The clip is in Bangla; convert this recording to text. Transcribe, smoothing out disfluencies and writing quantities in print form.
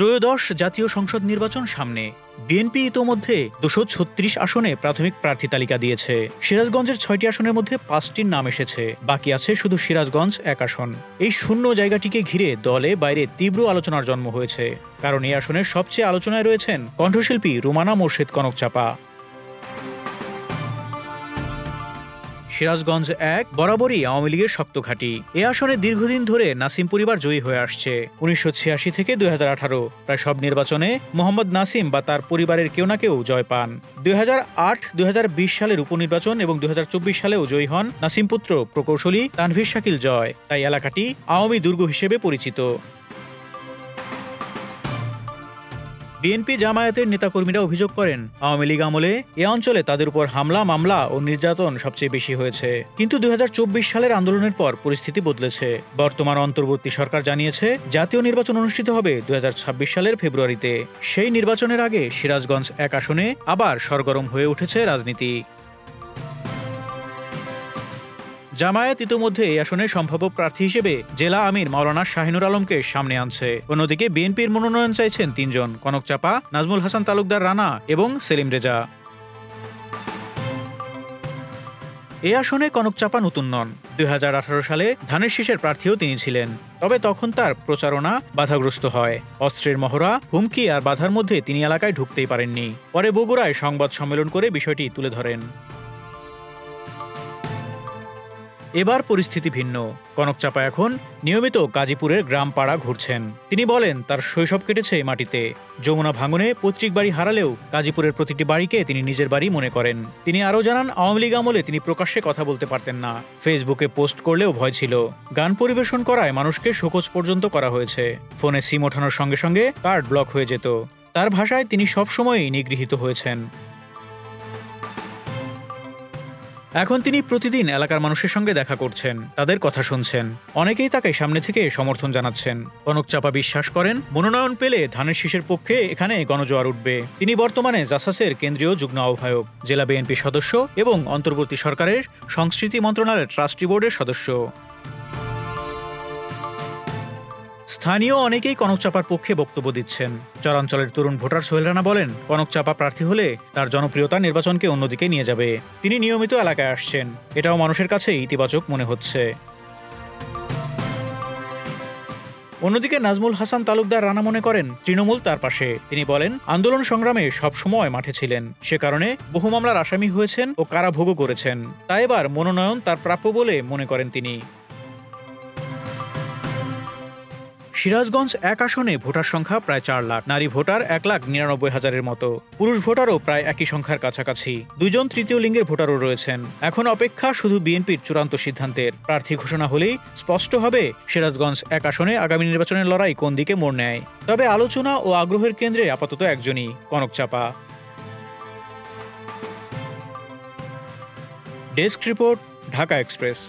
ত্রয়োদশ জাতীয় সংসদ নির্বাচন সামনে। বিএনপি ইতোমধ্যে ২৩৬ আসনে প্রাথমিক প্রার্থী তালিকা দিয়েছে। সিরাজগঞ্জের ৬টি আসনের মধ্যে ৫টির নাম এসেছে, বাকি আছে শুধু সিরাজগঞ্জ ১ আসন। এই শূন্য জায়গাটিকে ঘিরে দলে বাইরে তীব্র আলোচনার জন্ম হয়েছে, কারণ এই আসনের সবচেয়ে আলোচনায় রয়েছেন কণ্ঠশিল্পী রুমানা মোর্শেদ কনকচাপা। সিরাজগঞ্জ ১ বরাবরই আওয়ামী লীগের শক্ত ঘাঁটি। এ আসনে দীর্ঘদিন ধরে নাসিম পরিবার জয়ী হয়ে আসছে। ১৯৮৬ থেকে ২০১৮ প্রায় সব নির্বাচনে মোহাম্মদ নাসিম বা তার পরিবারের কেউ না কেউ জয় পান। ২০০৮-২০২০ সালের উপনির্বাচন এবং ২০২৪ সালেও জয়ী হন নাসিম পুত্র প্রকৌশলী তানভীর শাকিল জয়। তাই এলাকাটি আওয়ামী দুর্গ হিসেবে পরিচিত। বিএনপি জামায়াতের নেতাকর্মীরা অভিযোগ করেন, আওয়ামী লীগ আমলে এ অঞ্চলে তাদের উপর হামলা, মামলা ও নির্যাতন সবচেয়ে বেশি হয়েছে। কিন্তু ২০২৪ সালের আন্দোলনের পর পরিস্থিতি বদলেছে। বর্তমান অন্তর্বর্তী সরকার জানিয়েছে জাতীয় নির্বাচন অনুষ্ঠিত হবে ২০২৬ সালের ফেব্রুয়ারিতে। সেই নির্বাচনের আগে সিরাজগঞ্জ ১ আসনে আবার সরগরম হয়ে উঠেছে রাজনীতি। জামায়াত ইতোমধ্যে এই আসনে সম্ভাব্য প্রার্থী হিসেবে জেলা আমির মাওলানা শাহিনুর আলমকে সামনে আনছে। অন্যদিকে বিএনপির মনোনয়ন চাইছেন ৩ জন: কনকচাপা, নাজমুল হাসান তালুকদার রানা এবং সেলিম রেজা। এই আসনে কনকচাপা নতুন নন। ২০১৮ সালে ধানের শীষের প্রার্থীও তিনি ছিলেন, তবে তখন তার প্রচারণা বাধাগ্রস্ত হয়। অস্ত্রের মহড়া, হুমকি আর বাধার মধ্যে তিনি এলাকায় ঢুকতেই পারেননি। পরে বগুড়ায় সংবাদ সম্মেলন করে বিষয়টি তুলে ধরেন। এবার পরিস্থিতি ভিন্ন। কনকচাপা এখন নিয়মিত গাজীপুরের গ্রাম পাড়া ঘুরছেন। তিনি বলেন, তার শৈশব কেটেছে মাটিতে। যমুনা ভাঙনে পৈতৃক বাড়ি হারালেও গাজীপুরের প্রতিটি বাড়িকে তিনি নিজের বাড়ি মনে করেন। তিনি আরও জানান, আওয়ামী লীগ আমলে তিনি প্রকাশ্যে কথা বলতে পারতেন না, ফেসবুকে পোস্ট করলেও ভয় ছিল। গান পরিবেশন করায় মানুষকে শোকজ পর্যন্ত করা হয়েছে। ফোনে সিম ওঠানোর সঙ্গে সঙ্গে কার্ড ব্লক হয়ে যেত। তার ভাষায়, তিনি সবসময়ই নিগৃহীত হয়েছেন। এখন তিনি প্রতিদিন এলাকার মানুষের সঙ্গে দেখা করছেন, তাদের কথা শুনছেন। অনেকেই তাকে সামনে থেকে সমর্থন জানাচ্ছেন। কনকচাপা বিশ্বাস করেন, মনোনয়ন পেলে ধানের শীষের পক্ষে এখানে গণজোয়ার উঠবে। তিনি বর্তমানে জাসাসের কেন্দ্রীয় যুগ্ম আহ্বায়ক, জেলা বিএনপি সদস্য এবং অন্তর্বর্তী সরকারের সংস্কৃতি মন্ত্রণালয়ের ট্রাস্টি বোর্ডের সদস্য। স্থানীয় অনেকেই কনকচাপার পক্ষে বক্তব্য দিচ্ছেন। চরাঞ্চলের তরুণ ভোটার সোহেল রানা বলেন, কনকচাপা প্রার্থী হলে তার জনপ্রিয়তা নির্বাচনকে অন্যদিকে নিয়ে যাবে। তিনি নিয়মিত এলাকায় আসছেন, এটাও মানুষের কাছে ইতিবাচক মনে হচ্ছে। অন্যদিকে নাজমুল হাসান তালুকদার রানা মনে করেন, তৃণমূল তার পাশে। তিনি বলেন, আন্দোলন সংগ্রামে সবসময় মাঠে ছিলেন। সে কারণে বহু মামলার আসামি হয়েছেন ও কারাভোগও করেছেন। তাই এবার মনোনয়ন তার প্রাপ্য বলে মনে করেন তিনি। সিরাজগঞ্জ ১ আসনে ভোটার সংখ্যা প্রায় ৪ লাখ, নারী ভোটার ১,৯৯,০০০-এর মতো, পুরুষ ভোটারও প্রায় একই সংখ্যার কাছাকাছি। ২ জন তৃতীয় লিঙ্গের ভোটারও রয়েছেন। এখন অপেক্ষা শুধু বিএনপির চূড়ান্ত সিদ্ধান্তের। প্রার্থী ঘোষণা হলেই স্পষ্ট হবে সিরাজগঞ্জ ১ আসনে আগামী নির্বাচনের লড়াই কোন দিকে মোড় নেয়। তবে আলোচনা ও আগ্রহের কেন্দ্রে আপাতত একজনই, Kanakchapa. Desk report, Dhaka express.